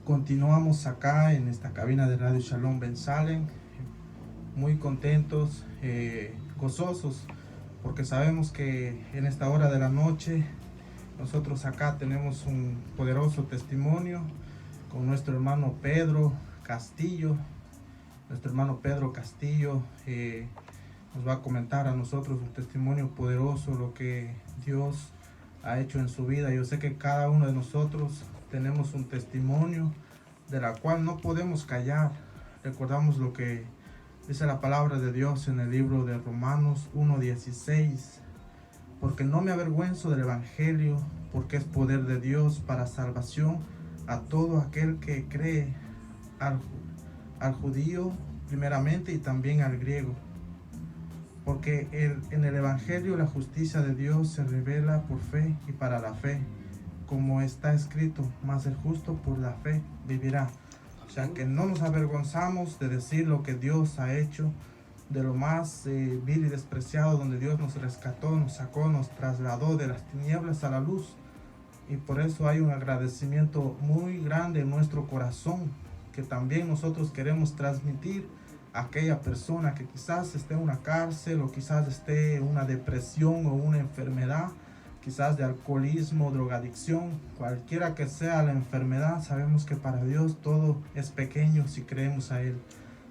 Continuamos acá en esta cabina de Radio Shalom Ben Salem, muy contentos, gozosos, porque sabemos que en esta hora de la noche nosotros acá tenemos un poderoso testimonio con nuestro hermano Pedro Castillo. Nuestro hermano Pedro Castillo nos va a comentar a nosotros un testimonio poderoso, lo que Dios ha hecho en su vida. Yo sé que cada uno de nosotros tenemos un testimonio de la cual no podemos callar. Recordamos lo que dice la palabra de Dios en el libro de Romanos 1:16. Porque no me avergüenzo del evangelio, porque es poder de Dios para salvación a todo aquel que cree, al judío primeramente y también al griego. Porque en el evangelio la justicia de Dios se revela por fe y para la fe, como está escrito, mas el justo por la fe vivirá. O sea que no nos avergonzamos de decir lo que Dios ha hecho, de lo más vil y despreciado, donde Dios nos rescató, nos sacó, nos trasladó de las tinieblas a la luz. Y por eso hay un agradecimiento muy grande en nuestro corazón, que también nosotros queremos transmitir a aquella persona que quizás esté en una cárcel, o quizás esté en una depresión o una enfermedad, quizás de alcoholismo, drogadicción, cualquiera que sea la enfermedad. Sabemos que para Dios todo es pequeño si creemos a Él.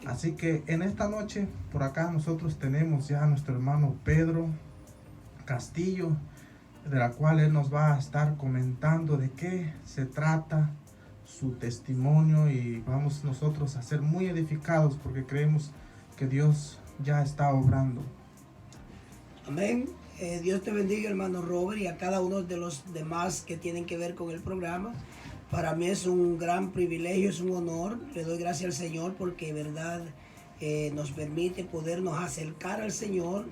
Así que en esta noche por acá nosotros tenemos ya a nuestro hermano Pedro Castillo, de la cual él nos va a estar comentando de qué se trata su testimonio, y vamos nosotros a ser muy edificados porque creemos que Dios ya está obrando. Amén. Dios te bendiga, hermano Robert, y a cada uno de los demás que tienen que ver con el programa. Para mí es un gran privilegio, es un honor. Le doy gracias al Señor porque, verdad, nos permite podernos acercar al Señor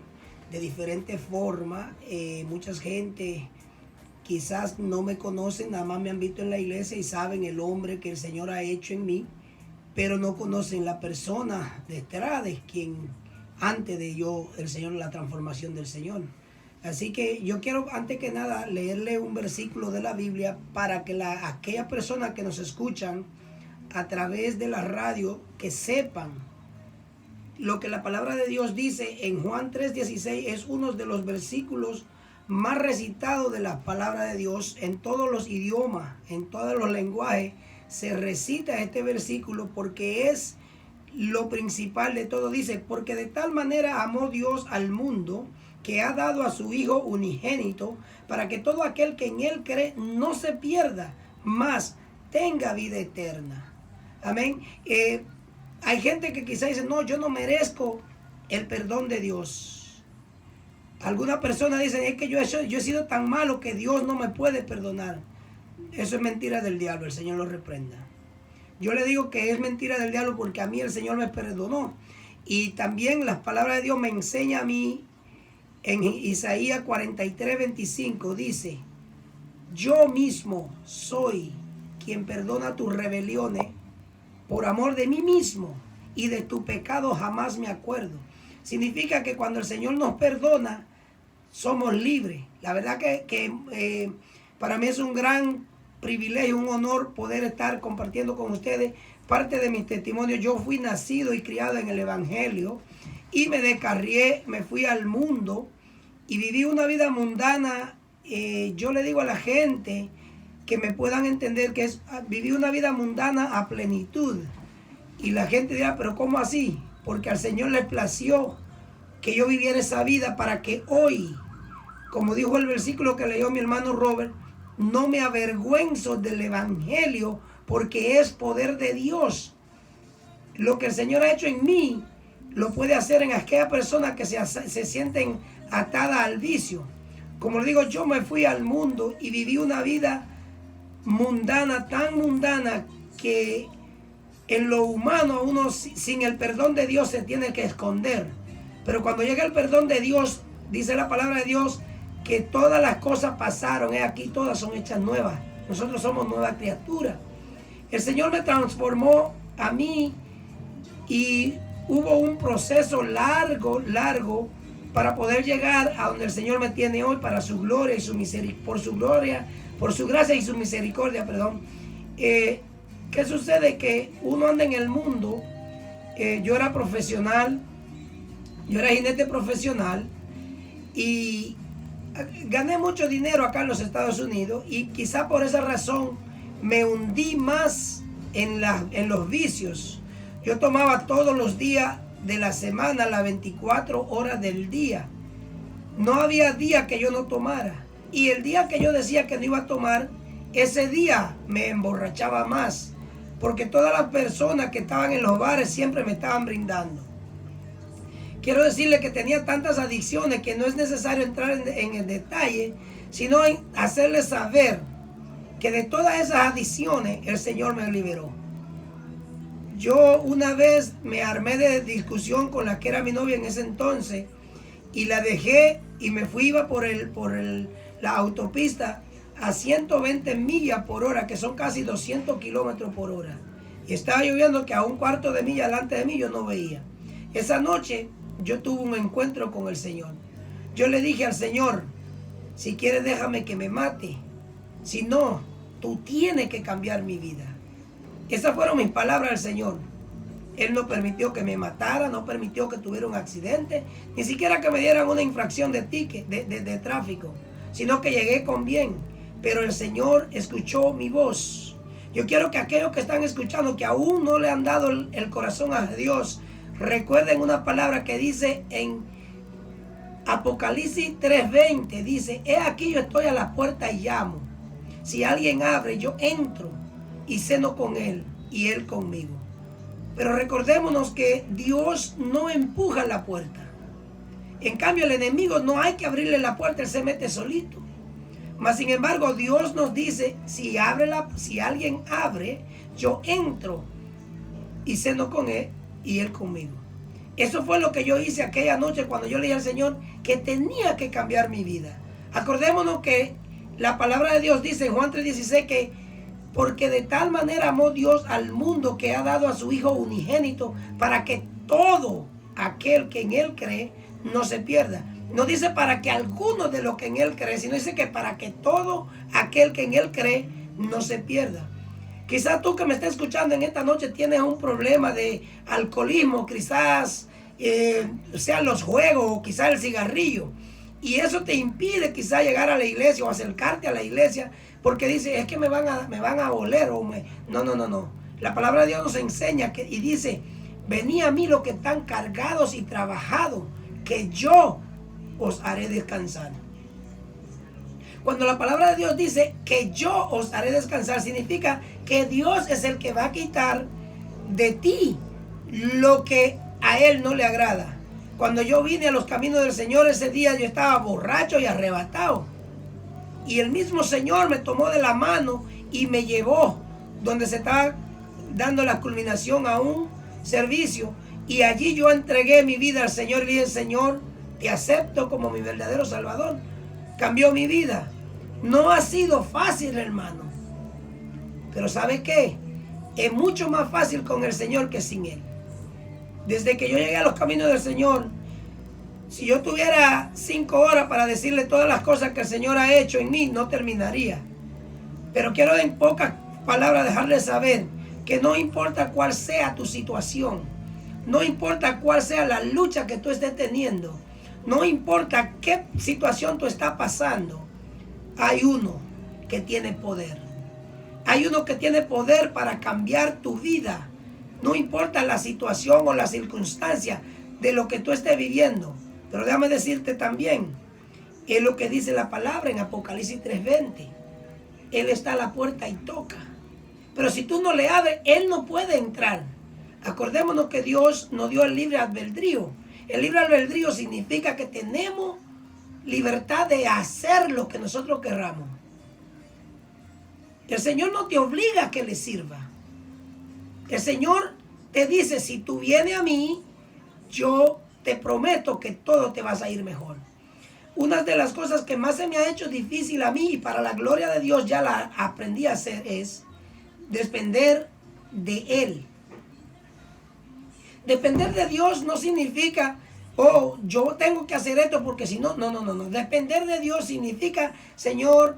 de diferentes formas. Mucha gente quizás no me conocen, nada más me han visto en la iglesia y saben el hombre que el Señor ha hecho en mí, pero no conocen la persona detrás de quien, antes de yo, el Señor, la transformación del Señor. Así que yo quiero, antes que nada, leerle un versículo de la Biblia para que aquellas personas que nos escuchan a través de la radio, que sepan lo que la palabra de Dios dice en Juan 3:16. Es uno de los versículos más recitados de la palabra de Dios. En todos los idiomas, en todos los lenguajes, se recita este versículo porque es lo principal de todo. Dice, porque de tal manera amó Dios al mundo, que ha dado a su Hijo unigénito, para que todo aquel que en Él cree no se pierda, mas tenga vida eterna. Amén. Hay gente que quizá dice, no, yo no merezco el perdón de Dios. Algunas personas dicen, es que yo he sido tan malo que Dios no me puede perdonar. Eso es mentira del diablo, el Señor lo reprenda. Yo le digo que es mentira del diablo porque a mí el Señor me perdonó. Y también las palabras de Dios me enseñan a mí. En Isaías 43:25 dice, yo mismo soy quien perdona tus rebeliones por amor de mí mismo, y de tu pecado jamás me acuerdo. Significa que cuando el Señor nos perdona, somos libres. La verdad que para mí es un gran privilegio, un honor poder estar compartiendo con ustedes parte de mis testimonios. Yo fui nacido y criado en el Evangelio, y me descarrié, me fui al mundo y viví una vida mundana. Yo le digo a la gente que me puedan entender que viví una vida mundana a plenitud. Y la gente dirá, pero ¿cómo así? Porque al Señor le plació que yo viviera esa vida para que hoy, como dijo el versículo que leyó mi hermano Robert, no me avergüenzo del Evangelio, porque es poder de Dios. Lo que el Señor ha hecho en mí, lo puede hacer en aquellas personas que se sienten atadas al vicio. Como le digo, yo me fui al mundo y viví una vida mundana, tan mundana que en lo humano uno sin el perdón de Dios se tiene que esconder. Pero cuando llega el perdón de Dios, dice la palabra de Dios que todas las cosas pasaron, aquí todas son hechas nuevas. Nosotros somos nuevas criaturas. El Señor me transformó a mí y hubo un proceso largo para poder llegar a donde el Señor me tiene hoy, para su gloria y su misericordia, por su gracia y su misericordia, ¿Qué sucede? Que uno anda en el mundo. Yo era profesional, yo era jinete profesional y gané mucho dinero acá en los Estados Unidos, y quizá por esa razón me hundí más en los vicios. Yo tomaba todos los días de la semana, las 24 horas del día. No había día que yo no tomara. Y el día que yo decía que no iba a tomar, ese día me emborrachaba más, porque todas las personas que estaban en los bares siempre me estaban brindando. Quiero decirle que tenía tantas adicciones que no es necesario entrar en el detalle, sino en hacerle saber que de todas esas adicciones el Señor me liberó. Yo una vez me armé de discusión con la que era mi novia en ese entonces y la dejé y me fui, iba por la autopista a 120 millas por hora, que son casi 200 kilómetros por hora. Y estaba lloviendo que a un cuarto de milla delante de mí yo no veía. Esa noche yo tuve un encuentro con el Señor. Yo le dije al Señor, si quieres déjame que me mate. Si no, tú tienes que cambiar mi vida. Esas fueron mis palabras al Señor. Él no permitió que me matara, no permitió que tuviera un accidente, ni siquiera que me dieran una infracción de ticket, de tráfico, sino que llegué con bien. Pero el Señor escuchó mi voz. Yo quiero que aquellos que están escuchando, que aún no le han dado el corazón a Dios, recuerden una palabra que dice en Apocalipsis 3:20, dice, he aquí yo estoy a la puerta y llamo. Si alguien abre, yo entro y ceno con él y él conmigo. Pero recordémonos que Dios no empuja la puerta. En cambio, el enemigo no hay que abrirle la puerta, él se mete solito. Mas sin embargo, Dios nos dice, si alguien abre, yo entro y ceno con él y él conmigo. Eso fue lo que yo hice aquella noche cuando yo le dije al Señor que tenía que cambiar mi vida. Acordémonos que la palabra de Dios dice en Juan 3:16 que porque de tal manera amó Dios al mundo que ha dado a su Hijo unigénito para que todo aquel que en él cree no se pierda. No dice para que alguno de los que en él cree, sino dice que para que todo aquel que en él cree no se pierda. Quizás tú que me estás escuchando en esta noche tienes un problema de alcoholismo, quizás sean los juegos o quizás el cigarrillo. Y eso te impide quizás llegar a la iglesia o acercarte a la iglesia porque dice, es que me van a oler. No. La palabra de Dios nos enseña y dice, venid a mí los que están cargados y trabajados, que yo os haré descansar. Cuando la palabra de Dios dice que yo os haré descansar, significa que Dios es el que va a quitar de ti lo que a Él no le agrada. Cuando yo vine a los caminos del Señor, ese día yo estaba borracho y arrebatado. Y el mismo Señor me tomó de la mano y me llevó donde se estaba dando la culminación a un servicio. Y allí yo entregué mi vida al Señor y le dije, Señor, te acepto como mi verdadero Salvador. Cambió mi vida. No ha sido fácil, hermano. Pero ¿sabe qué? Es mucho más fácil con el Señor que sin Él. Desde que yo llegué a los caminos del Señor, si yo tuviera 5 horas para decirle todas las cosas que el Señor ha hecho en mí, no terminaría. Pero quiero en pocas palabras dejarle saber que no importa cuál sea tu situación, no importa cuál sea la lucha que tú estés teniendo, no importa qué situación tú estás pasando, hay uno que tiene poder. Hay uno que tiene poder para cambiar tu vida. No importa la situación o la circunstancia de lo que tú estés viviendo. Pero déjame decirte también, es lo que dice la palabra en Apocalipsis 3:20. Él está a la puerta y toca. Pero si tú no le abres, Él no puede entrar. Acordémonos que Dios nos dio el libre albedrío. El libre albedrío significa que tenemos libertad de hacer lo que nosotros querramos. El Señor no te obliga a que le sirva. El Señor te dice, si tú vienes a mí, yo te prometo que todo te vas a ir mejor. Una de las cosas que más se me ha hecho difícil a mí y para la gloria de Dios ya la aprendí a hacer es depender de Él. Depender de Dios no significa, oh, yo tengo que hacer esto porque si no, no. Depender de Dios significa, Señor,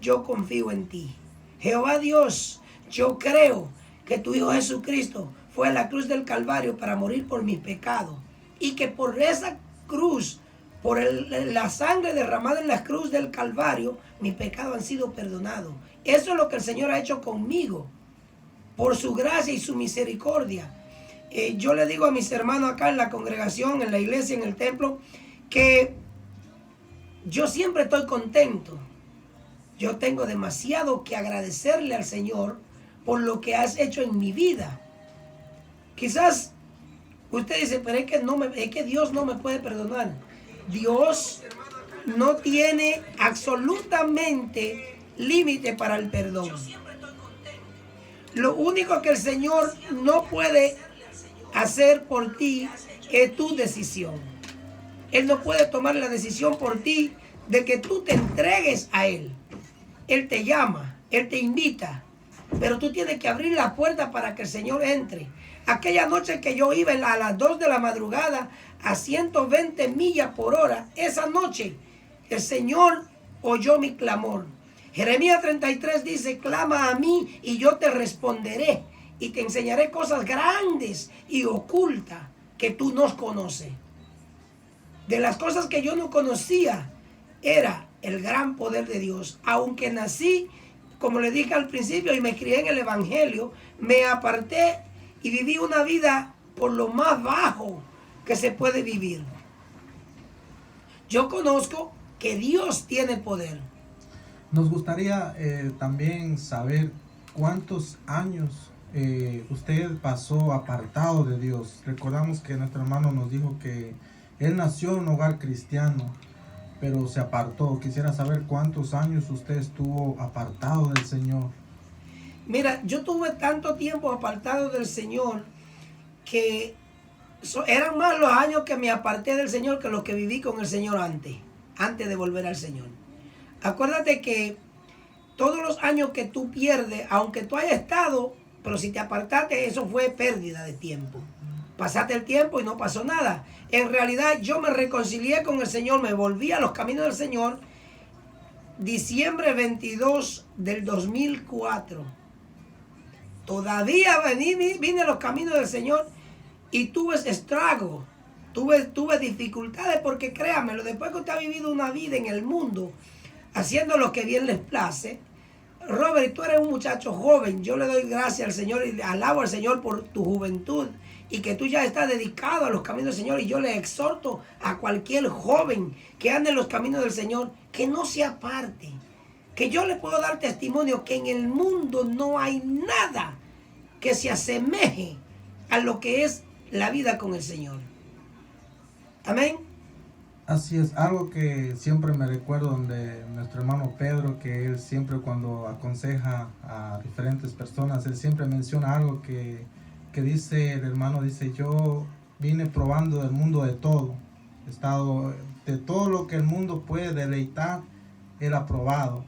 yo confío en ti. Jehová Dios, yo creo que tu Hijo Jesucristo fue a la cruz del Calvario para morir por mis pecados. Y que por esa cruz, por la sangre derramada en la cruz del Calvario, mis pecados han sido perdonados. Eso es lo que el Señor ha hecho conmigo, por su gracia y su misericordia. Yo le digo a mis hermanos acá en la congregación, en la iglesia, en el templo, que yo siempre estoy contento. Yo tengo demasiado que agradecerle al Señor por lo que has hecho en mi vida. Quizás usted dice, pero es que Dios no me puede perdonar. Dios no tiene absolutamente límite para el perdón. Lo único que el Señor no puede hacer por ti es tu decisión. Él no puede tomar la decisión por ti de que tú te entregues a Él. Él te llama, Él te invita, pero tú tienes que abrir la puerta para que el Señor entre. Aquella noche que yo iba a las 2 de la madrugada a 120 millas por hora, esa noche el Señor oyó mi clamor. Jeremías 33 dice, clama a mí y yo te responderé y te enseñaré cosas grandes y ocultas que tú no conoces. De las cosas que yo no conocía era el gran poder de Dios. Aunque nací, como le dije al principio, y me crié en el Evangelio, me aparté y viví una vida por lo más bajo que se puede vivir. Yo conozco que Dios tiene poder. Nos gustaría también saber cuántos años usted pasó apartado de Dios. Recordamos que nuestro hermano nos dijo que él nació en un hogar cristiano, pero se apartó. Quisiera saber cuántos años usted estuvo apartado del Señor. Mira, yo tuve tanto tiempo apartado del Señor que eran más los años que me aparté del Señor que los que viví con el Señor antes de volver al Señor. Acuérdate que todos los años que tú pierdes, aunque tú hayas estado, pero si te apartaste, eso fue pérdida de tiempo. Pasaste el tiempo y no pasó nada. En realidad yo me reconcilié con el Señor, me volví a los caminos del Señor diciembre 22 del 2004. Todavía vine a los caminos del Señor y tuve estragos, tuve dificultades, porque créamelo, después que usted ha vivido una vida en el mundo haciendo lo que bien les place. Robert, tú eres un muchacho joven. Yo le doy gracias al Señor y alabo al Señor por tu juventud y que tú ya estás dedicado a los caminos del Señor. Y yo le exhorto a cualquier joven que ande en los caminos del Señor que no se aparte. Que yo le puedo dar testimonio que en el mundo no hay nada que se asemeje a lo que es la vida con el Señor. Amén. Así es, algo que siempre me recuerdo de nuestro hermano Pedro, que él siempre cuando aconseja a diferentes personas, él siempre menciona algo que dice, el hermano dice, yo vine probando del mundo de todo, he estado de todo lo que el mundo puede deleitar, él ha probado.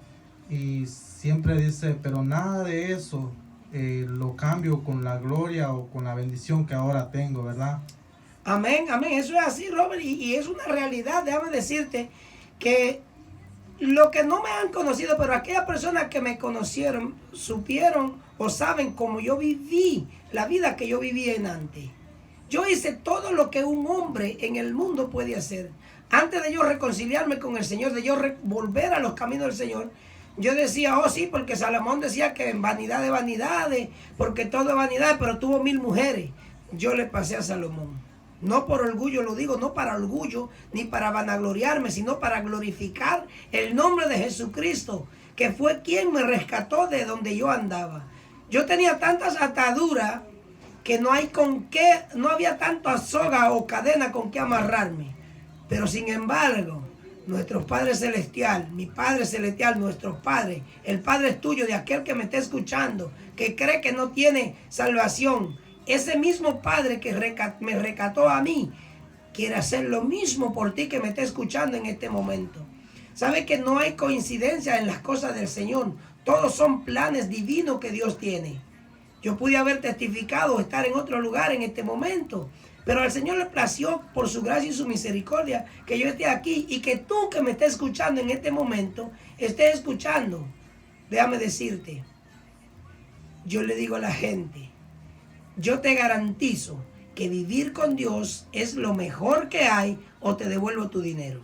Y siempre dice, pero nada de eso lo cambio con la gloria o con la bendición que ahora tengo, ¿verdad? Amén, amén. Eso es así, Robert, y es una realidad. Déjame decirte que lo que no me han conocido, pero aquellas personas que me conocieron, supieron o saben cómo yo viví la vida que yo viví en antes. Yo hice todo lo que un hombre en el mundo puede hacer. Antes de yo reconciliarme con el Señor, de yo volver a los caminos del Señor, yo decía, oh sí, porque Salomón decía que en vanidad de vanidades, porque todo es vanidad, pero tuvo 1000 mujeres. Yo le pasé a Salomón. No por orgullo lo digo, no para orgullo, ni para vanagloriarme, sino para glorificar el nombre de Jesucristo, que fue quien me rescató de donde yo andaba. Yo tenía tantas ataduras que no había tanta soga o cadena con que amarrarme. Pero sin embargo, nuestro Padre Celestial, mi Padre Celestial, nuestro Padre, el Padre tuyo, de aquel que me está escuchando, que cree que no tiene salvación, ese mismo Padre que me rescató a mí, quiere hacer lo mismo por ti que me está escuchando en este momento. Sabe que no hay coincidencia en las cosas del Señor. Todos son planes divinos que Dios tiene. Yo pude haber testificado, estar en otro lugar en este momento, pero al Señor le plació por su gracia y su misericordia que yo esté aquí y que tú que me estés escuchando en este momento, estés escuchando. Déjame decirte yo le digo a la gente, yo te garantizo que vivir con Dios es lo mejor que hay o te devuelvo tu dinero.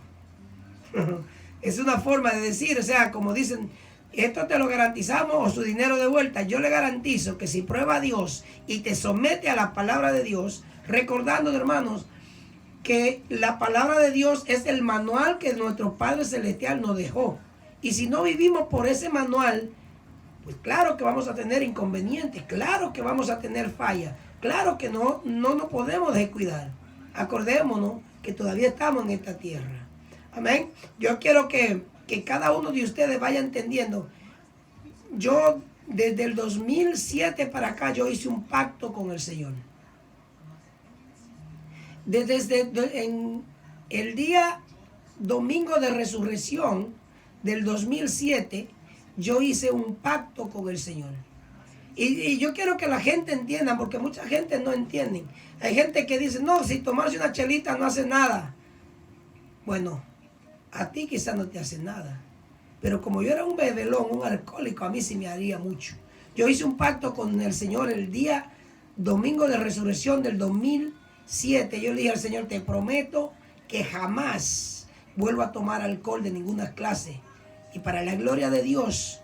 Es una forma de decir, o sea, como dicen, esto te lo garantizamos o su dinero de vuelta. Yo le garantizo que si prueba a Dios y te somete a la palabra de Dios, recordando, hermanos, que la palabra de Dios es el manual que nuestro Padre Celestial nos dejó. Y si no vivimos por ese manual, pues claro que vamos a tener inconvenientes, claro que vamos a tener fallas, claro que no nos podemos descuidar. Acordémonos que todavía estamos en esta tierra. Amén. Yo quiero que cada uno de ustedes vaya entendiendo. Yo desde el 2007 para acá yo hice un pacto con el Señor. Desde en el día domingo de resurrección del 2007, yo hice un pacto con el Señor. Y yo quiero que la gente entienda, porque mucha gente no entiende. Hay gente que dice, no, si tomarse una chelita no hace nada. Bueno, a ti quizás no te hace nada. Pero como yo era un bebelón, un alcohólico, a mí sí me haría mucho. Yo hice un pacto con el Señor el día domingo de resurrección del 2007. Yo le dije al Señor, te prometo que jamás vuelvo a tomar alcohol de ninguna clase. Y para la gloria de Dios,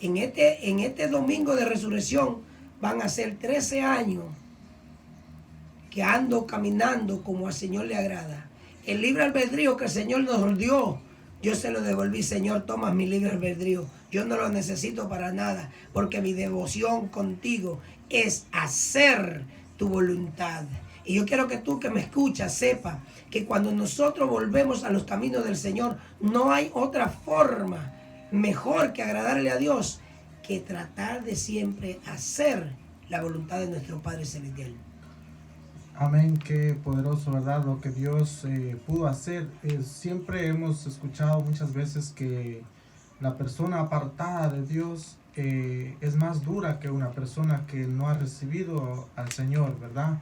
en este domingo de resurrección van a ser 13 años que ando caminando como al Señor le agrada. El libre albedrío que el Señor nos dio, yo se lo devolví. Señor, toma mi libre albedrío. Yo no lo necesito para nada, porque mi devoción contigo es hacer tu voluntad. Y yo quiero que tú que me escuchas sepa que cuando nosotros volvemos a los caminos del Señor, no hay otra forma mejor que agradarle a Dios que tratar de siempre hacer la voluntad de nuestro Padre Celestial. Amén, qué poderoso, ¿verdad? Lo que Dios pudo hacer. Siempre hemos escuchado muchas veces que la persona apartada de Dios es más dura que una persona que no ha recibido al Señor, ¿verdad?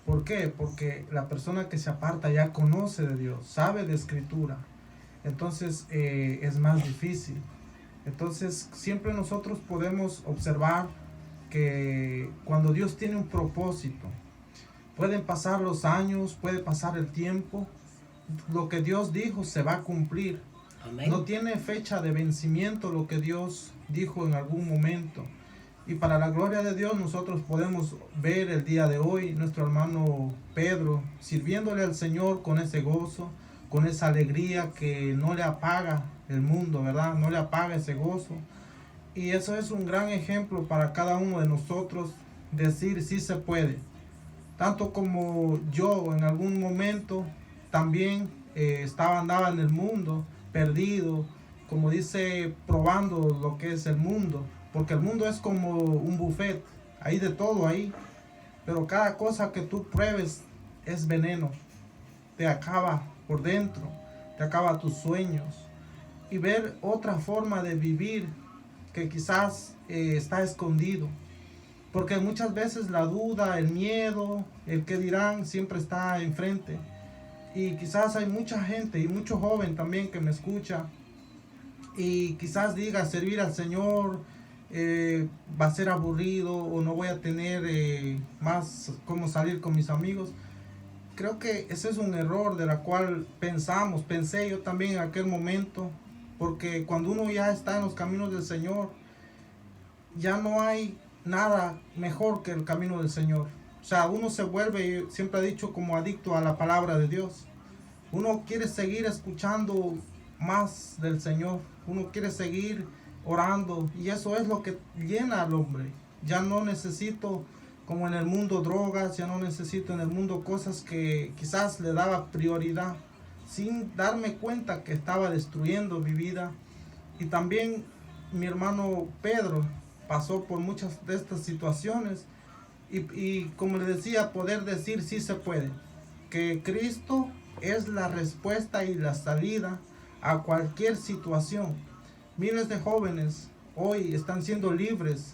¿Por qué? Porque la persona que se aparta ya conoce de Dios, sabe de Escritura. Entonces es más difícil. Entonces siempre nosotros podemos observar que cuando Dios tiene un propósito, pueden pasar los años, puede pasar el tiempo, lo que Dios dijo se va a cumplir. Amén. No tiene fecha de vencimiento lo que Dios dijo en algún momento. Y para la gloria de Dios nosotros podemos ver el día de hoy nuestro hermano Pedro sirviéndole al Señor con ese gozo, con esa alegría que no le apaga el mundo, ¿verdad? No le apaga ese gozo. Y eso es un gran ejemplo para cada uno de nosotros, decir sí se puede. Tanto como yo en algún momento también andaba en el mundo, perdido, como dice, probando lo que es el mundo. Porque el mundo es como un buffet, hay de todo ahí. Pero cada cosa que tú pruebes es veneno, te acaba por dentro, te acaba tus sueños. Y ver otra forma de vivir que quizás está escondido. Porque muchas veces la duda, el miedo, el que dirán siempre está enfrente. Y quizás hay mucha gente y mucho joven también que me escucha. Y quizás diga, servir al Señor va a ser aburrido o no voy a tener más cómo salir con mis amigos. Creo que ese es un error de la cual pensé yo también en aquel momento. Porque cuando uno ya está en los caminos del Señor, ya no hay nada mejor que el camino del Señor. O sea, uno se vuelve, siempre he dicho, como adicto a la palabra de Dios. Uno quiere seguir escuchando más del Señor. Uno quiere seguir orando. Y eso es lo que llena al hombre. Ya no necesito, como en el mundo, drogas. Ya no necesito en el mundo cosas que quizás le daba prioridad, sin darme cuenta que estaba destruyendo mi vida. Y también mi hermano Pedro pasó por muchas de estas situaciones y como le decía, poder decir sí se puede, que Cristo es la respuesta y la salida a cualquier situación. Miles de jóvenes hoy están siendo libres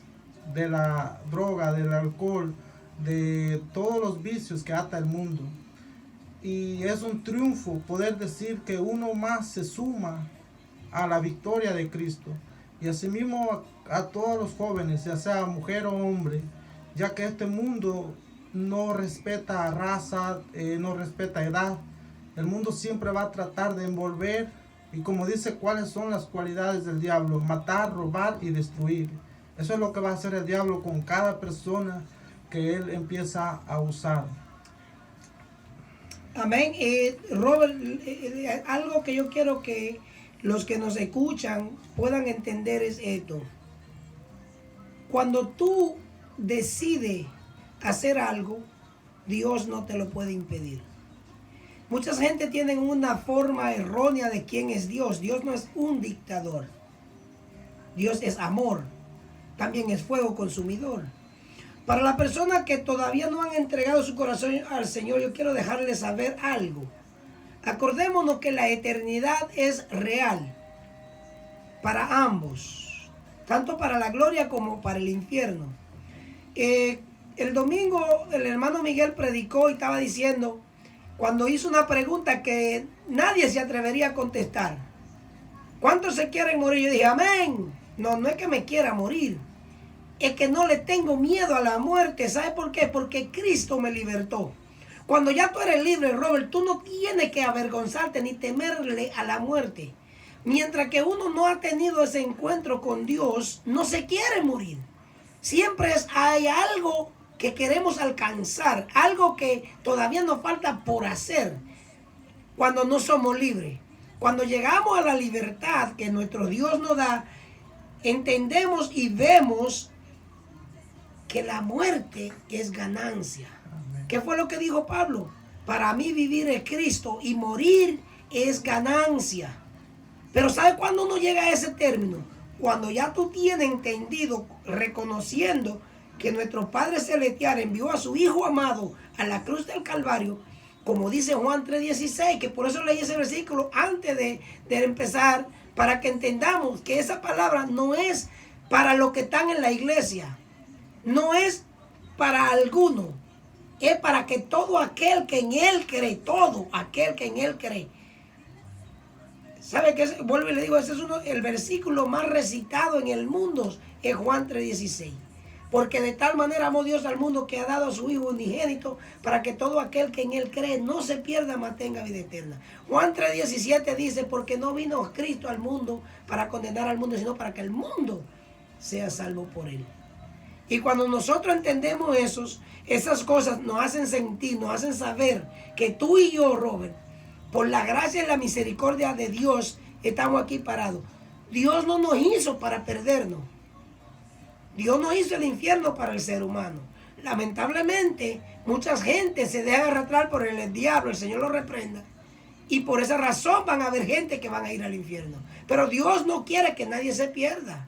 de la droga, del alcohol, de todos los vicios que ata el mundo. Y es un triunfo poder decir que uno más se suma a la victoria de Cristo, y asimismo a todos los jóvenes, ya sea mujer o hombre, ya que este mundo no respeta raza, no respeta edad. El mundo siempre va a tratar de envolver, y como dice, cuáles son las cualidades del diablo: matar, robar y destruir. Eso es lo que va a hacer el diablo con cada persona que él empieza a usar. Amén. Robert, algo que yo quiero que los que nos escuchan puedan entender es esto. Cuando tú decides hacer algo, Dios no te lo puede impedir. Mucha gente tiene una forma errónea de quién es Dios. Dios no es un dictador. Dios es amor. También es fuego consumidor. Para las personas que todavía no han entregado su corazón al Señor, yo quiero dejarles saber algo. Acordémonos que la eternidad es real para ambos, tanto para la gloria como para el infierno. El domingo el hermano Miguel predicó y estaba diciendo, cuando hizo una pregunta que nadie se atrevería a contestar: ¿cuántos se quieren morir? Yo dije, amén. No es que me quiera morir, es que no le tengo miedo a la muerte. ¿Sabe por qué? Porque Cristo me libertó. Cuando ya tú eres libre, Robert, tú no tienes que avergonzarte ni temerle a la muerte. Mientras que uno no ha tenido ese encuentro con Dios, no se quiere morir. Siempre hay algo que queremos alcanzar, algo que todavía nos falta por hacer cuando no somos libres. Cuando llegamos a la libertad que nuestro Dios nos da, entendemos y vemos que la muerte es ganancia. Amén. ¿Qué fue lo que dijo Pablo? Para mí vivir es Cristo y morir es ganancia. Pero ¿sabe cuándo uno llega a ese término? Cuando ya tú tienes entendido, reconociendo que nuestro Padre Celestial envió a su Hijo amado a la cruz del Calvario, como dice Juan 3:16, que por eso leí ese versículo antes de empezar, para que entendamos que esa palabra no es para los que están en la iglesia, no es para algunos, es para que todo aquel que en Él cree, todo aquel que en Él cree. ¿Sabe qué? Vuelvo y le digo, ese es el versículo más recitado en el mundo, es Juan 3:16. Porque de tal manera amó Dios al mundo que ha dado a su Hijo unigénito, para que todo aquel que en Él cree no se pierda, mas tenga vida eterna. Juan 3:17 dice, porque no vino Cristo al mundo para condenar al mundo, sino para que el mundo sea salvo por Él. Y cuando nosotros entendemos esas cosas nos hacen sentir, nos hacen saber que tú y yo, Robert, por la gracia y la misericordia de Dios, estamos aquí parados. Dios no nos hizo para perdernos. Dios no hizo el infierno para el ser humano. Lamentablemente, mucha gente se deja arrastrar por el diablo, el Señor lo reprenda. Y por esa razón van a haber gente que van a ir al infierno. Pero Dios no quiere que nadie se pierda.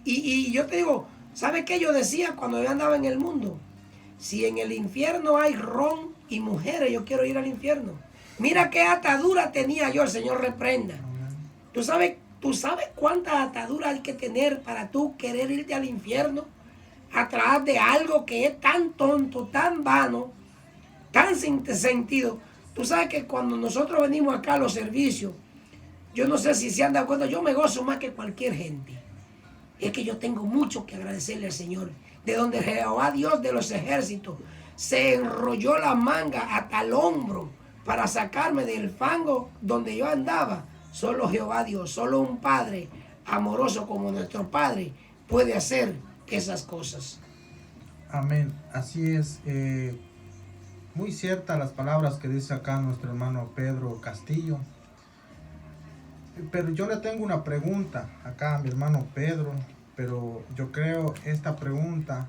Y yo te digo, ¿sabe qué yo decía cuando yo andaba en el mundo? Si en el infierno hay ron y mujeres, yo quiero ir al infierno. Mira qué atadura tenía yo, el Señor reprenda. ¿Tú sabes cuántas ataduras hay que tener para tú querer irte al infierno? A través de algo que es tan tonto, tan vano, tan sin sentido. Tú sabes que cuando nosotros venimos acá a los servicios, yo no sé si se han dado cuenta, yo me gozo más que cualquier gente. Es que yo tengo mucho que agradecerle al Señor. De donde Jehová Dios de los ejércitos se enrolló la manga hasta el hombro para sacarme del fango donde yo andaba. Solo Jehová Dios, solo un Padre amoroso como nuestro Padre puede hacer esas cosas. Amén. Así es. Muy ciertas las palabras que dice acá nuestro hermano Pedro Castillo. Pero yo le tengo una pregunta acá a mi hermano Pedro. Pero yo creo esta pregunta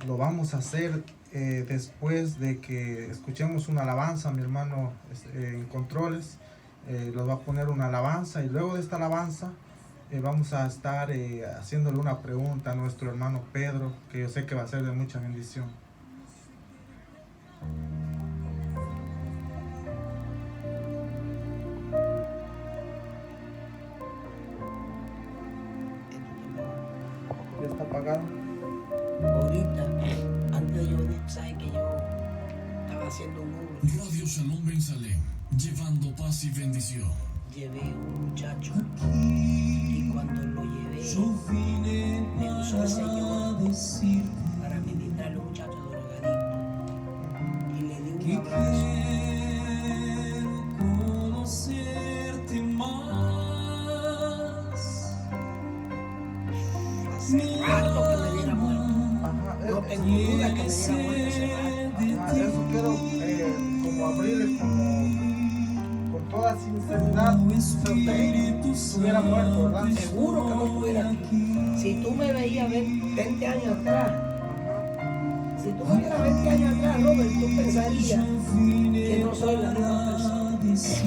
lo vamos a hacer después de que escuchemos una alabanza. Mi hermano en controles nos va a poner una alabanza, y luego de esta alabanza vamos a estar haciéndole una pregunta a nuestro hermano Pedro, que yo sé que va a ser de mucha bendición. ¿Ya está apagado? Ahorita, antes de yo venir, sabes que yo estaba haciendo un Uber. Radio Shalom Ben Salem, llevando paz y bendición. llevé un muchacho y cuando lo llevé me usó el Señor para ministrarle a un muchacho drogadicto y le di un abrazo. Hace rato que me diera muerto. No tengo duda que me diera muerto hace rato. Eso quiero como abrirle con toda sinceridad. Usted estuviera muerto, ¿verdad? Seguro que no estuviera aquí. Si tú me veías 20 años atrás, si tú me vieras 20 años atrás, Robert, tú pensarías que no soy la misma persona.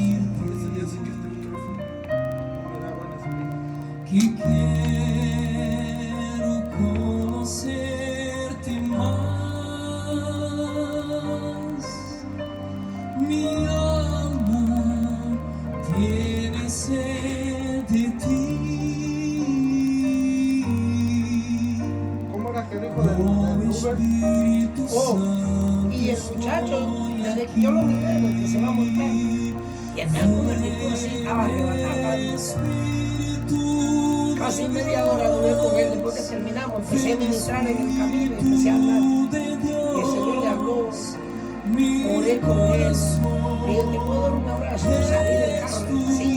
Que quiero conocerte más. Mi alma tiene sed de ti. ¿Cómo era que dijo del Uber? Y el muchacho, desde que yo lo miré, desde que se va a montar, y estaba con el tipo así, estaba arrebatado. Casi media hora duré con él. Después que terminamos, empecé a ministrar en el camino, empecé a hablar. Y el Señor le habló, oré con él. Le dije, ¿te puedo dar un abrazo? Salí del carro, sí.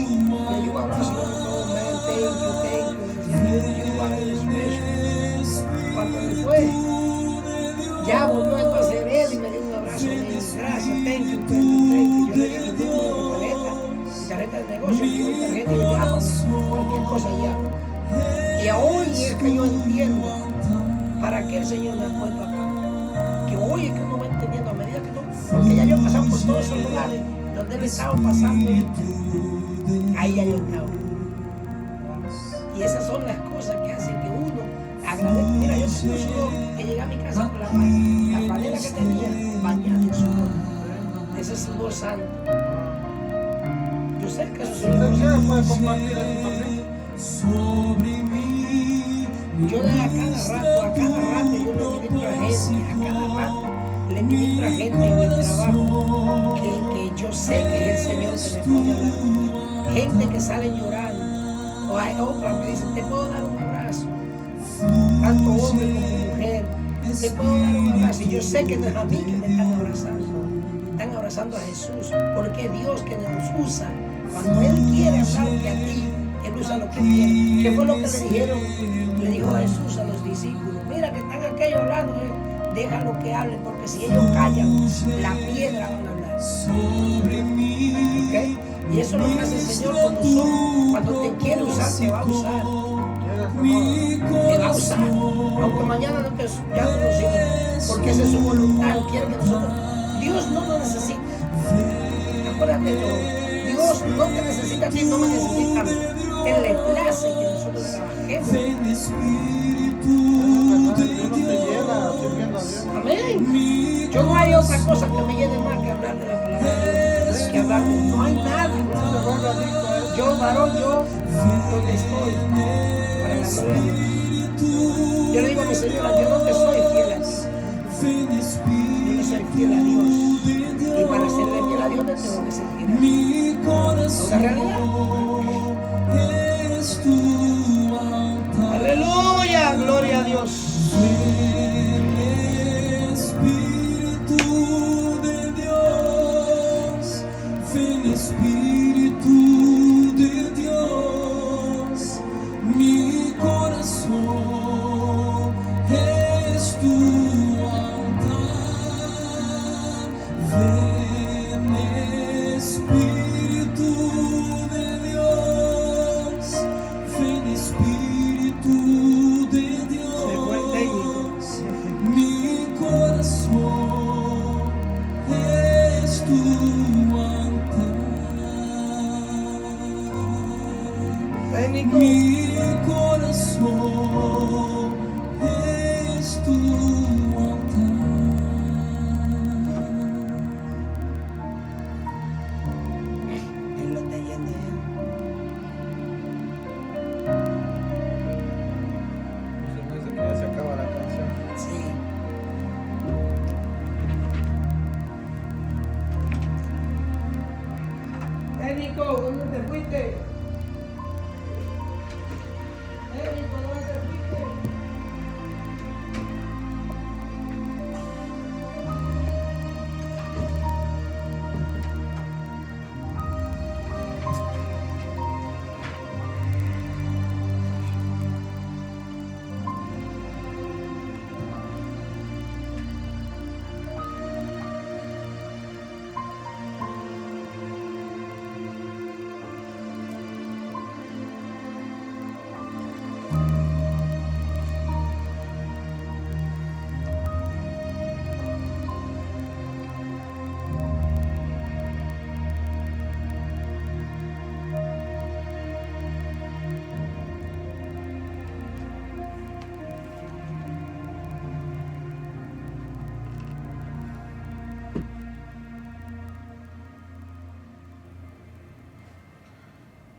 Le di un abrazo, oh man, thank you. You are special. Cuando después, ya volvió esto a hacer él y me dio un abrazo. Me dijo, gracias, thank you. Yo le di mi número de tarjeta de negocio, y mi tarjeta y llamo, cualquier cosa llamo. Y hoy es que yo entiendo para qué el Señor me ha puesto acá. Que hoy es que uno va entendiendo a medida que no, porque ya yo he pasado por todos esos lugares donde él estaba pasando, ahí ya yo estaba. Y esas son las cosas que hacen que uno agradezca. Mira, yo tengo sudor que llegué a mi casa con la panela que tenía bañada en sudor. Ese sudor santo. Yo sé que eso es ¿Usted puede compartir eso también? yo de a cada rato yo le ministro a gente, a cada rato le ministro a gente en mi trabajo que yo sé que es el Señor que me pone a hablar. Gente que sale llorando, o hay otras que dicen, te puedo dar un abrazo, tanto hombre como mujer, te puedo dar un abrazo, y yo sé que no es a mí que me están abrazando a Jesús, porque es Dios que nos usa. Cuando Él quiere hablarte a ti, Él usa lo que quiere. ¿Qué fue lo que le dijeron? Le dijo Jesús a los discípulos, mira que están aquellos hablando, déjalo que hablen, porque si ellos callan, la piedra van a hablar. ¿Okay? Y eso es lo que hace el Señor con nosotros. Cuando te quiere usar, te va a usar. Te va a usar. Aunque mañana ya no lo sigas, porque esa es su voluntad. Quiere que nosotros, Dios no nos necesita. Acuérdate de todo. Dios no te necesita a ti, no me necesita a mí. Él le place que nosotros trabajemos. Amén. Yo no hay otra cosa que me llene más que hablar de la palabra de Dios. Que hablar de no hay nada. Yo, varón, yo donde estoy. Para la gloria de Dios. Yo le digo a mi señora, yo no te soy fiel a ti. Yo le soy fiel a Dios. Y para serle fiel a Dios, te tengo que ser fiel a Dios. ¿La realidad? Aleluya, gloria a Dios. Espíritu de Dios, mi corazón es tu altar. Ven, Espíritu de Dios, ven, Espíritu de Dios, mi corazón es tu mi corazón es tu altar. Él lo está yendo ya. Se me dice que ya se acaba la canción. Sí. Técnico, ¿dónde te fuiste? pique. Nico, no hace pique.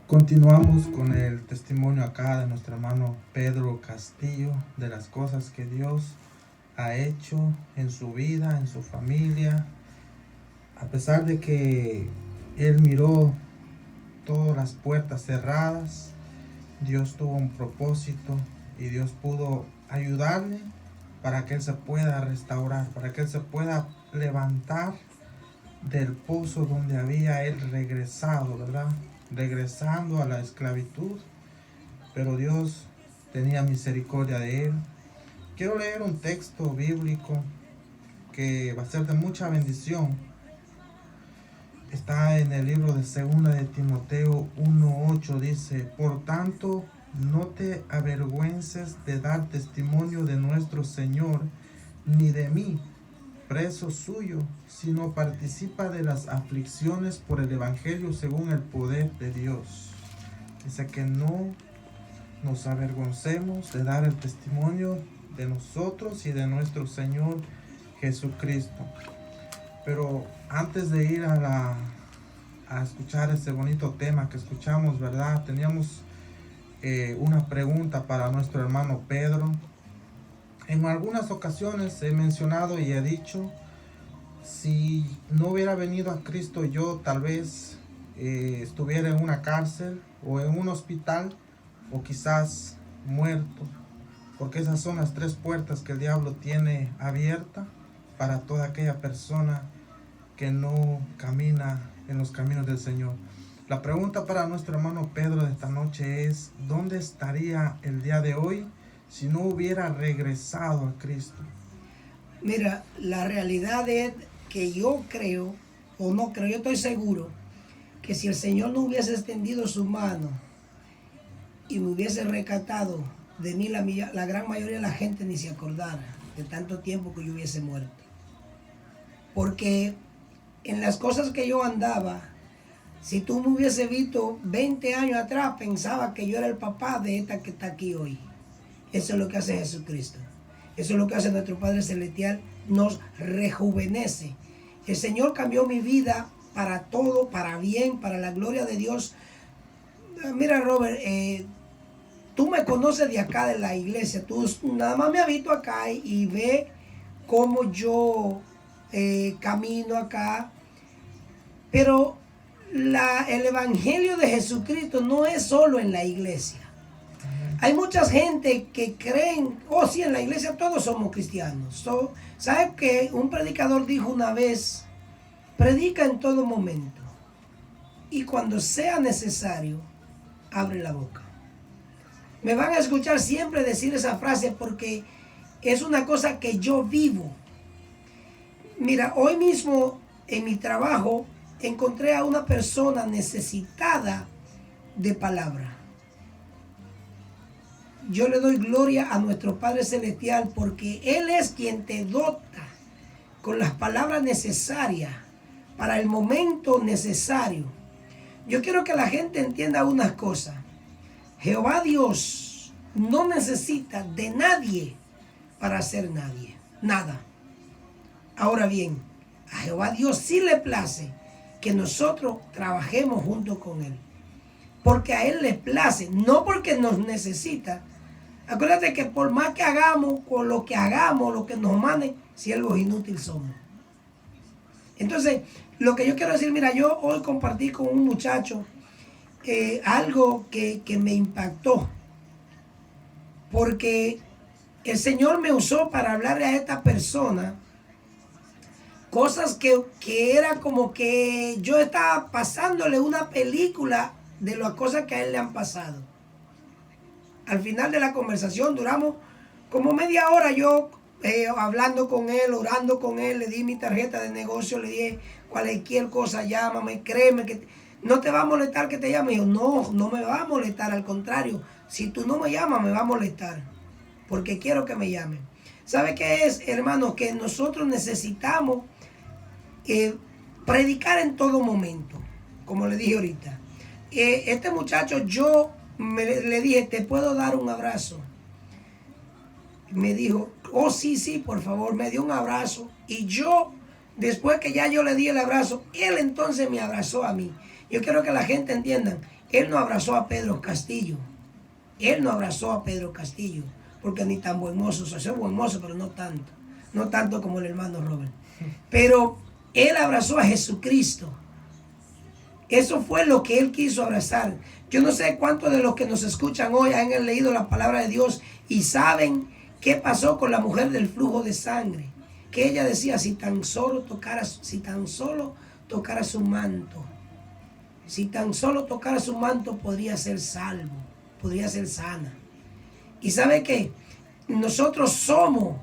Continuamos con el testimonio acá de nuestro hermano Pedro Castillo, de las cosas que Dios ha hecho en su vida, en su familia. A pesar de que él miró todas las puertas cerradas, Dios tuvo un propósito y Dios pudo ayudarle para que él se pueda restaurar, para que él se pueda levantar del pozo donde había él regresado, ¿verdad? Regresando a la esclavitud, pero Dios tenía misericordia de él. Quiero leer un texto bíblico que va a ser de mucha bendición. Está en el libro de 2 de Timoteo 1:8, dice: por tanto, no te avergüences de dar testimonio de nuestro Señor, ni de mí, preso suyo, sino participa de las aflicciones por el Evangelio según el poder de Dios. Dice que no nos avergoncemos de dar el testimonio de nosotros y de nuestro Señor Jesucristo. Pero antes de ir a escuchar ese bonito tema que escuchamos, ¿verdad? Teníamos una pregunta para nuestro hermano Pedro. En algunas ocasiones he mencionado y he dicho, si no hubiera venido a Cristo, yo tal vez estuviera en una cárcel o en un hospital, o quizás muerto, porque esas son las 3 puertas que el diablo tiene abiertas para toda aquella persona que no camina en los caminos del Señor. La pregunta para nuestro hermano Pedro de esta noche es: ¿dónde estaría el día de hoy si no hubiera regresado a Cristo? Mira, la realidad es que yo creo, o no creo, yo estoy seguro que si el Señor no hubiese extendido su mano y me hubiese rescatado de mí, la gran mayoría de la gente ni se acordara de tanto tiempo que yo hubiese muerto. Porque en las cosas que yo andaba, si tú me hubiese visto 20 años atrás, pensaba que yo era el papá de esta que está aquí hoy. Eso es lo que hace Jesucristo. Eso es lo que hace nuestro Padre Celestial. Nos rejuvenece. El Señor cambió mi vida para todo, para bien, para la gloria de Dios. Mira, Robert, tú me conoces de acá de la iglesia. Tú nada más me has visto acá y ve cómo yo camino acá. Pero el Evangelio de Jesucristo no es solo en la iglesia. Hay mucha gente que creen, oh sí, en la iglesia todos somos cristianos. ¿Sabes que un predicador dijo una vez? Predica en todo momento y cuando sea necesario, abre la boca. Me van a escuchar siempre decir esa frase porque es una cosa que yo vivo. Mira, hoy mismo en mi trabajo encontré a una persona necesitada de palabra. Yo le doy gloria a nuestro Padre Celestial porque Él es quien te dota con las palabras necesarias para el momento necesario. Yo quiero que la gente entienda unas cosas. Jehová Dios no necesita de nadie para ser nadie, nada. Ahora bien, a Jehová Dios sí le place que nosotros trabajemos junto con Él. Porque a Él le place, no porque nos necesita. Acuérdate que por más que hagamos, con lo que hagamos, lo que nos manden, siervos inútiles somos. Entonces, lo que yo quiero decir, mira, yo hoy compartí con un muchacho algo que me impactó, porque el Señor me usó para hablarle a esta persona cosas que era como que yo estaba pasándole una película de las cosas que a él le han pasado. Al final de la conversación duramos como media hora yo hablando con él, orando con él, le di mi tarjeta de negocio, le dije cualquier cosa, llámame, créeme que no te va a molestar que te llame. Y yo, no me va a molestar, al contrario, si tú no me llamas me va a molestar, porque quiero que me llamen. ¿Sabe qué es, hermano? Que nosotros necesitamos predicar en todo momento, como le dije ahorita. Este muchacho, yo le dije, ¿te puedo dar un abrazo? Me dijo, oh sí, por favor. Me dio un abrazo, y yo, después que ya yo le di el abrazo, él entonces me abrazó a mí. Yo quiero que la gente entienda, él no abrazó a Pedro Castillo. Él no abrazó a Pedro Castillo, porque ni tan buen mozo, soy buen mozo, pero no tanto. No tanto como el hermano Robert. Pero él abrazó a Jesucristo. Eso fue lo que él quiso abrazar. Yo no sé cuántos de los que nos escuchan hoy han leído la palabra de Dios y saben qué pasó con la mujer del flujo de sangre. Que ella decía, si tan solo tocara su manto, si tan solo tocara su manto, podría ser salvo, podría ser sana. Y ¿sabe qué? Nosotros somos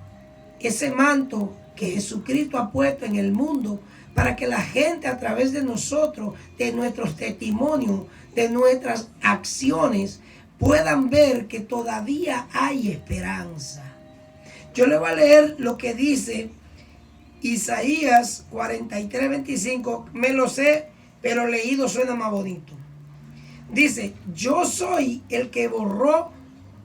ese manto que Jesucristo ha puesto en el mundo para que la gente, a través de nosotros, de nuestros testimonios, de nuestras acciones, puedan ver que todavía hay esperanza. Yo le voy a leer lo que dice Isaías 43:25. Me lo sé, pero leído suena más bonito. Dice, yo soy el que borró,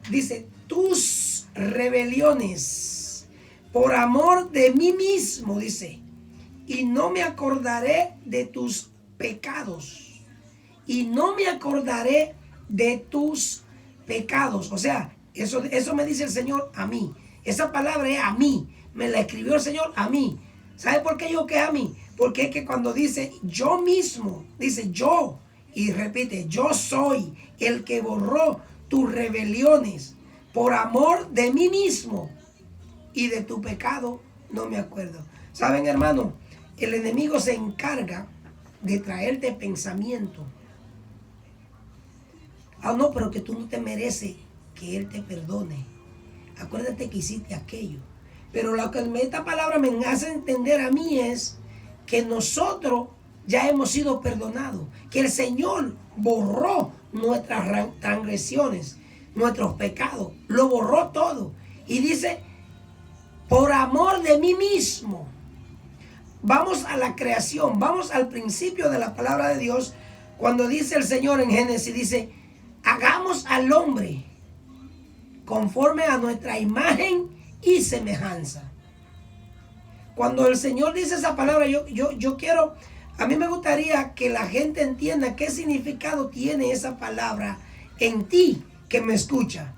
dice, tus rebeliones por amor de mí mismo, dice, y no me acordaré de tus pecados. Y no me acordaré de tus pecados. O sea, eso me dice el Señor a mí. Esa palabra es a mí. Me la escribió el Señor a mí. ¿Sabe por qué digo que es a mí? Porque es que cuando dice yo mismo, dice yo, y repite, yo soy el que borró tus rebeliones por amor de mí mismo, y de tu pecado no me acuerdo. ¿Saben, hermano? El enemigo se encarga de traerte pensamiento. Ah, no, pero que tú no te mereces que Él te perdone. Acuérdate que hiciste aquello. Pero lo que esta palabra me hace entender a mí es que nosotros ya hemos sido perdonados. Que el Señor borró nuestras transgresiones, nuestros pecados. Lo borró todo. Y dice, por amor de mí mismo. Vamos a la creación, vamos al principio de la palabra de Dios, cuando dice el Señor en Génesis, dice, hagamos al hombre conforme a nuestra imagen y semejanza. Cuando el Señor dice esa palabra, yo quiero, a mí me gustaría que la gente entienda qué significado tiene esa palabra en ti que me escucha.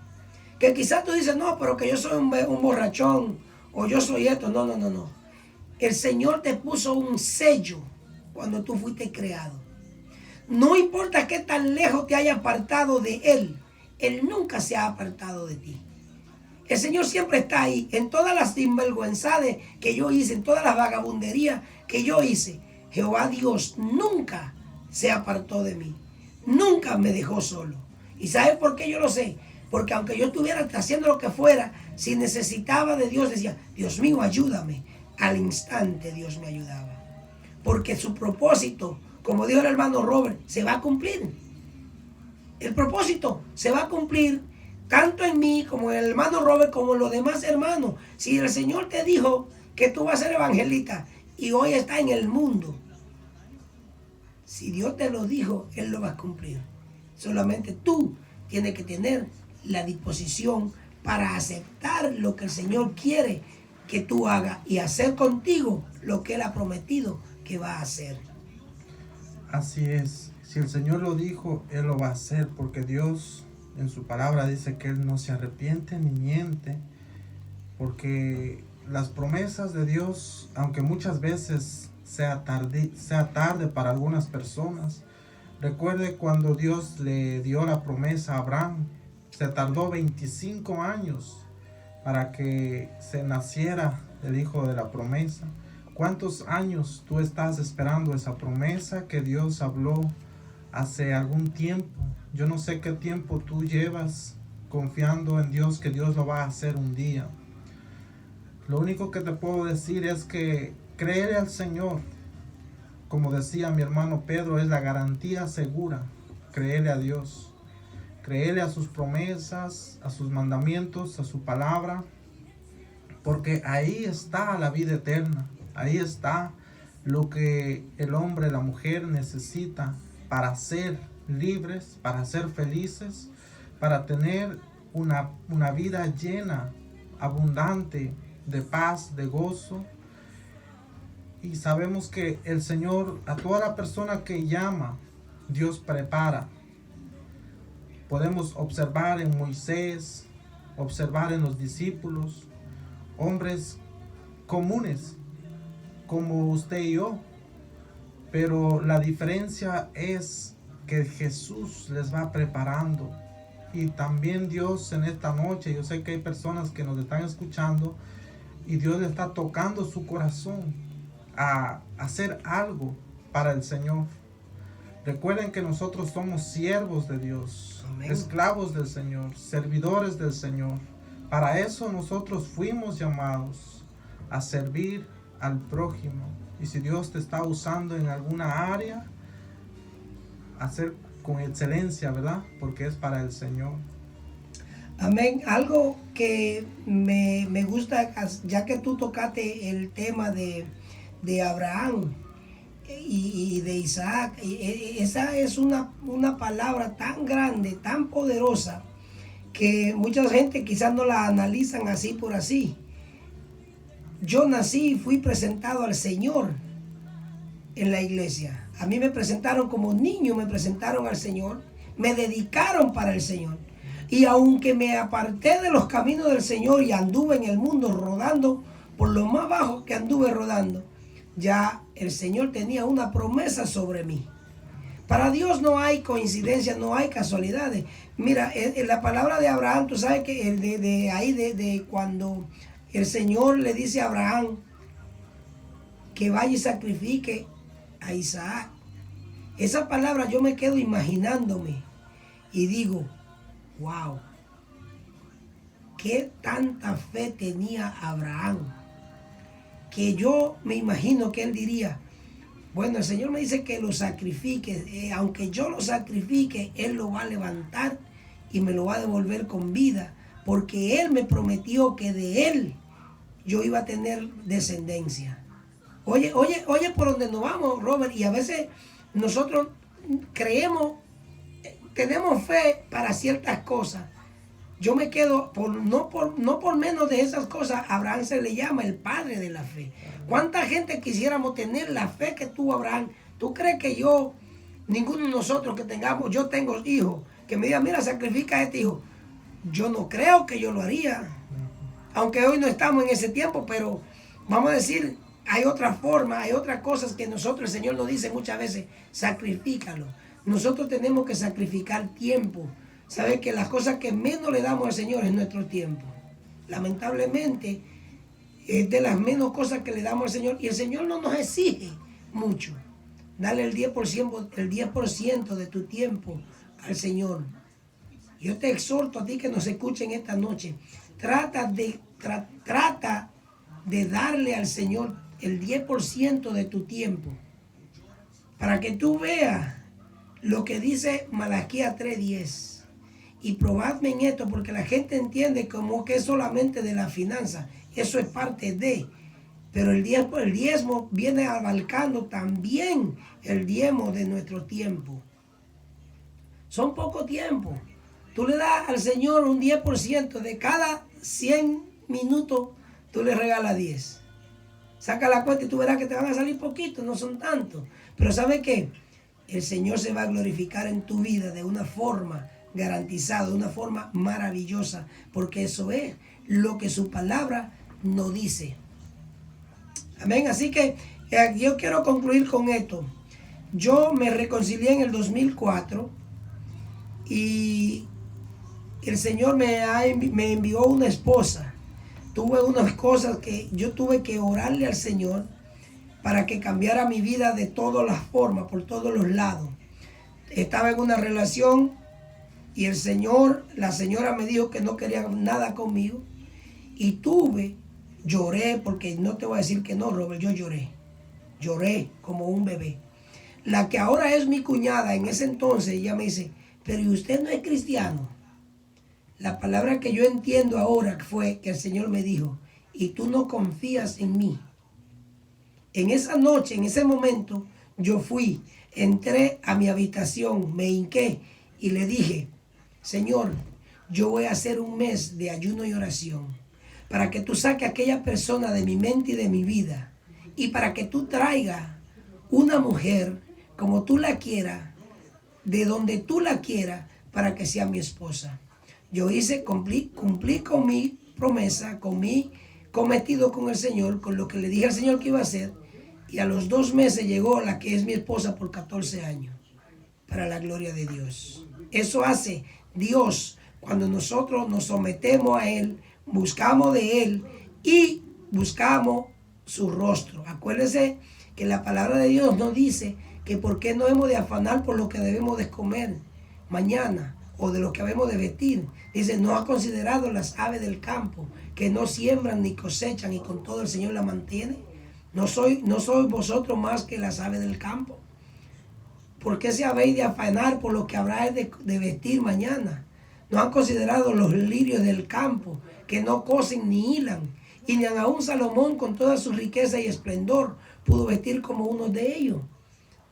Que quizás tú dices, no, pero que yo soy un borrachón, o yo soy esto. No. El Señor te puso un sello cuando tú fuiste creado. No importa qué tan lejos te haya apartado de Él, Él nunca se ha apartado de ti. El Señor siempre está ahí. En todas las sinvergüenzades que yo hice, en todas las vagabunderías que yo hice, Jehová Dios nunca se apartó de mí. Nunca me dejó solo. ¿Y sabes por qué yo lo sé? Porque aunque yo estuviera haciendo lo que fuera, si necesitaba de Dios, decía, Dios mío, ayúdame. Al instante Dios me ayudaba. Porque su propósito, como dijo el hermano Robert, se va a cumplir. El propósito se va a cumplir tanto en mí como en el hermano Robert como en los demás hermanos. Si el Señor te dijo que tú vas a ser evangelista y hoy está en el mundo, si Dios te lo dijo, Él lo va a cumplir. Solamente tú tienes que tener la disposición para aceptar lo que el Señor quiere que tú hagas y hacer contigo lo que Él ha prometido que va a hacer. Así es. Si el Señor lo dijo, Él lo va a hacer, porque Dios en su palabra dice que Él no se arrepiente ni miente, porque las promesas de Dios, aunque muchas veces sea tarde para algunas personas, Recuerde cuando Dios le dio la promesa a Abraham, se tardó 25 años para que se naciera el hijo de la promesa. ¿Cuántos años tú estás esperando esa promesa que Dios habló hace algún tiempo? Yo no sé qué tiempo tú llevas confiando en Dios, que Dios lo va a hacer un día. Lo único que te puedo decir es que creer al Señor, como decía mi hermano Pedro, es la garantía segura. Creerle a Dios, creerle a sus promesas, a sus mandamientos, a su palabra, porque ahí está la vida eterna. Ahí está lo que el hombre, la mujer necesita para ser libres, para ser felices, para tener una vida llena, abundante de paz, de gozo. Y sabemos que el Señor, a toda la persona que llama, Dios prepara. Podemos observar en Moisés, observar en los discípulos, hombres comunes como usted y yo, pero la diferencia es que Jesús les va preparando. Y también Dios en esta noche, yo sé que hay personas que nos están escuchando y Dios le está tocando su corazón a hacer algo para el Señor. Recuerden que nosotros somos siervos de Dios, Amén. Esclavos del Señor, servidores del Señor. Para eso nosotros fuimos llamados, a servir al prójimo. Y si Dios te está usando en alguna área, hacer con excelencia, ¿verdad? Porque es para el Señor. Amén. Algo que me gusta, ya que tú tocaste el tema de Abraham y de Isaac, esa es una palabra tan grande, tan poderosa, que mucha gente quizás no la analizan así por así. Yo nací y fui presentado al Señor en la iglesia. A mí me presentaron como niño, me presentaron al Señor, me dedicaron para el Señor. Y aunque me aparté de los caminos del Señor y anduve en el mundo rodando por lo más bajo que anduve rodando, ya el Señor tenía una promesa sobre mí. Para Dios no hay coincidencias, no hay casualidades. Mira, en la palabra de Abraham, tú sabes que de cuando el Señor le dice a Abraham que vaya y sacrifique a Isaac. Esa palabra yo me quedo imaginándome y digo, wow, qué tanta fe tenía Abraham, que yo me imagino que él diría, bueno, el Señor me dice que lo sacrifique, aunque yo lo sacrifique, Él lo va a levantar y me lo va a devolver con vida, porque Él me prometió que de Él yo iba a tener descendencia. Oye por donde nos vamos, Robert, y a veces nosotros creemos, tenemos fe para ciertas cosas. Yo me quedo, no por menos de esas cosas, Abraham se le llama el padre de la fe. ¿Cuánta gente quisiéramos tener la fe que tuvo Abraham? ¿Tú crees que ninguno de nosotros que tengamos, yo tengo hijos, que me digan, mira, sacrifica a este hijo? Yo no creo que yo lo haría. Aunque hoy no estamos en ese tiempo, pero vamos a decir, hay otra forma, hay otras cosas que nosotros, el Señor nos dice muchas veces, sacrifícalo. Nosotros tenemos que sacrificar tiempo. ¿Sabes? Que las cosas que menos le damos al Señor es nuestro tiempo. Lamentablemente, es de las menos cosas que le damos al Señor. Y el Señor no nos exige mucho. Dale el 10% de tu tiempo al Señor. Yo te exhorto a ti que nos escuchen esta noche. Trata de darle al Señor el 10% de tu tiempo. Para que tú veas lo que dice Malaquías 3:10. Y probadme en esto, porque la gente entiende como que es solamente de la finanza. Eso es parte de. Pero el diezmo viene abarcando también el diezmo de nuestro tiempo. Son poco tiempo. Tú le das al Señor un 10%. De cada 100 minutos, tú le regalas 10. Saca la cuenta y tú verás que te van a salir poquitos, no son tantos. Pero ¿sabes qué? El Señor se va a glorificar en tu vida de una forma garantizado, de una forma maravillosa, porque eso es lo que su palabra nos dice. Amén. Así que yo quiero concluir con esto. yo me reconcilié en el 2004 y el Señor me envió una esposa. Tuve unas cosas que yo tuve que orarle al Señor para que cambiara mi vida de todas las formas, por todos los lados. Estaba en una relación y la señora me dijo que no quería nada conmigo. Y lloré, porque no te voy a decir que no, Robert, yo lloré como un bebé. La que ahora es mi cuñada, en ese entonces, ella me dice, pero ¿y usted no es cristiano? La palabra que yo entiendo ahora fue que el Señor me dijo, y tú no confías en mí. En esa noche, en ese momento, yo entré a mi habitación, me hinqué y le dije, Señor, yo voy a hacer un mes de ayuno y oración para que tú saques a aquella persona de mi mente y de mi vida y para que tú traigas una mujer como tú la quieras, de donde tú la quieras, para que sea mi esposa. Yo cumplí con mi promesa, con mi cometido con el Señor, con lo que le dije al Señor que iba a hacer, y a los 2 meses llegó la que es mi esposa por 14 años, para la gloria de Dios. Eso hace Dios cuando nosotros nos sometemos a Él, buscamos de Él y buscamos su rostro. Acuérdense que la palabra de Dios nos dice que por qué no hemos de afanar por lo que debemos de comer mañana o de lo que debemos de vestir. Dice, no ha considerado las aves del campo, que no siembran ni cosechan y con todo el Señor la mantiene. No soy vosotros más que las aves del campo. ¿Por qué se habéis de afanar por lo que habrá de vestir mañana? No han considerado los lirios del campo, que no cosen ni hilan, y ni aun Salomón con toda su riqueza y esplendor pudo vestir como uno de ellos.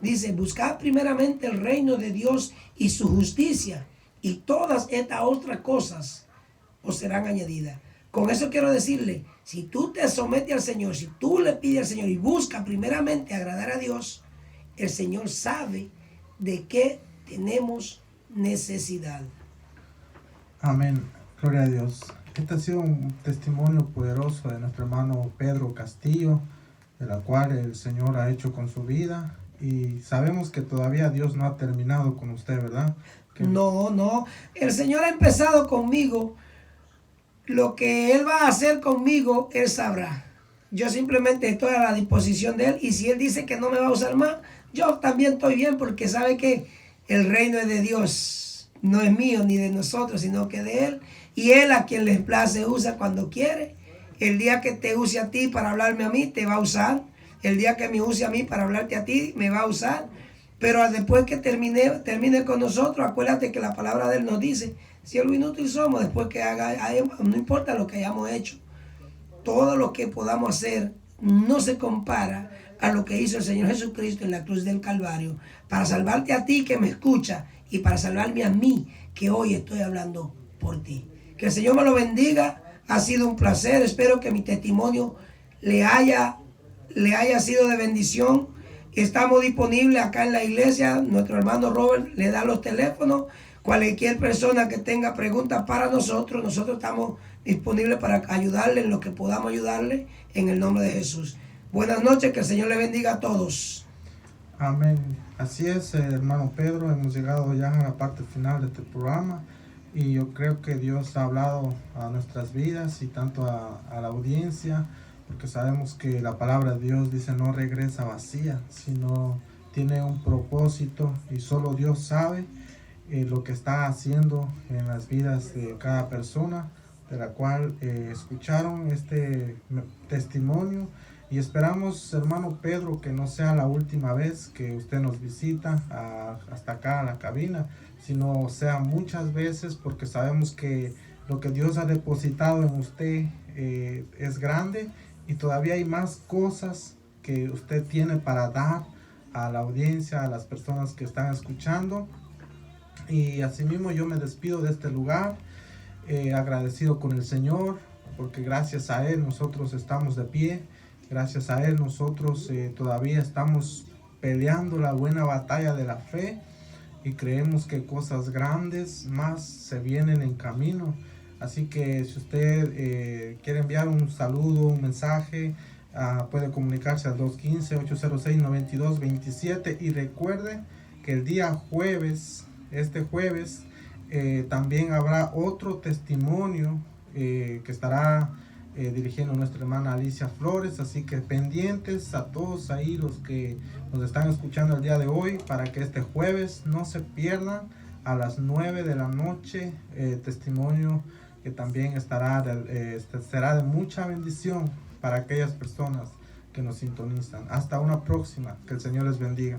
Dice, buscad primeramente el reino de Dios y su justicia, y todas estas otras cosas os serán añadidas. Con eso quiero decirle, si tú te sometes al Señor, si tú le pides al Señor y buscas primeramente agradar a Dios, el Señor sabe de qué tenemos necesidad. Amén. Gloria a Dios. Este ha sido un testimonio poderoso de nuestro hermano Pedro Castillo, de la cual el Señor ha hecho con su vida. Y sabemos que todavía Dios no ha terminado con usted, ¿verdad? No. El Señor ha empezado conmigo. Lo que Él va a hacer conmigo, Él sabrá. Yo simplemente estoy a la disposición de Él. Y si Él dice que no me va a usar más, yo también estoy bien, porque sabe que el reino es de Dios. No es mío ni de nosotros, sino que de Él. Y Él, a quien le place, usa cuando quiere. El día que te use a ti para hablarme a mí, te va a usar. El día que me use a mí para hablarte a ti, me va a usar. Pero después que termine con nosotros, acuérdate que la palabra de Él nos dice, cielo inútil somos, después que no importa lo que hayamos hecho. Todo lo que podamos hacer no se compara a lo que hizo el Señor Jesucristo en la cruz del Calvario, para salvarte a ti que me escucha y para salvarme a mí que hoy estoy hablando por ti. Que el Señor me lo bendiga. Ha sido un placer. Espero que mi testimonio le haya sido de bendición. Estamos disponibles acá en la iglesia. Nuestro hermano Robert le da los teléfonos. Cualquier persona que tenga preguntas para nosotros estamos disponibles para ayudarle en lo que podamos ayudarle, en el nombre de Jesús. Buenas noches, que el Señor le bendiga a todos. Amén. Así es, hermano Pedro, hemos llegado ya a la parte final de este programa y yo creo que Dios ha hablado a nuestras vidas y tanto a la audiencia, porque sabemos que la palabra de Dios dice no regresa vacía, sino tiene un propósito y solo Dios sabe lo que está haciendo en las vidas de cada persona, de la cual escucharon este testimonio. Y esperamos, hermano Pedro, que no sea la última vez que usted nos visita hasta acá a la cabina, sino sea muchas veces, porque sabemos que lo que Dios ha depositado en usted es grande y todavía hay más cosas que usted tiene para dar a la audiencia, a las personas que están escuchando. Y asimismo yo me despido de este lugar, agradecido con el Señor, porque gracias a Él nosotros estamos de pie. Gracias a Él nosotros todavía estamos peleando la buena batalla de la fe y creemos que cosas grandes más se vienen en camino. Así que si usted quiere enviar un saludo, un mensaje puede comunicarse al 215-806-9227 y recuerde que el día jueves, este jueves, también habrá otro testimonio que estará dirigiendo nuestra hermana Alicia Flores, así que pendientes a todos ahí los que nos están escuchando el día de hoy para que este jueves no se pierdan a las 9 de la noche testimonio que también será de mucha bendición para aquellas personas que nos sintonizan. Hasta una próxima, que el Señor les bendiga.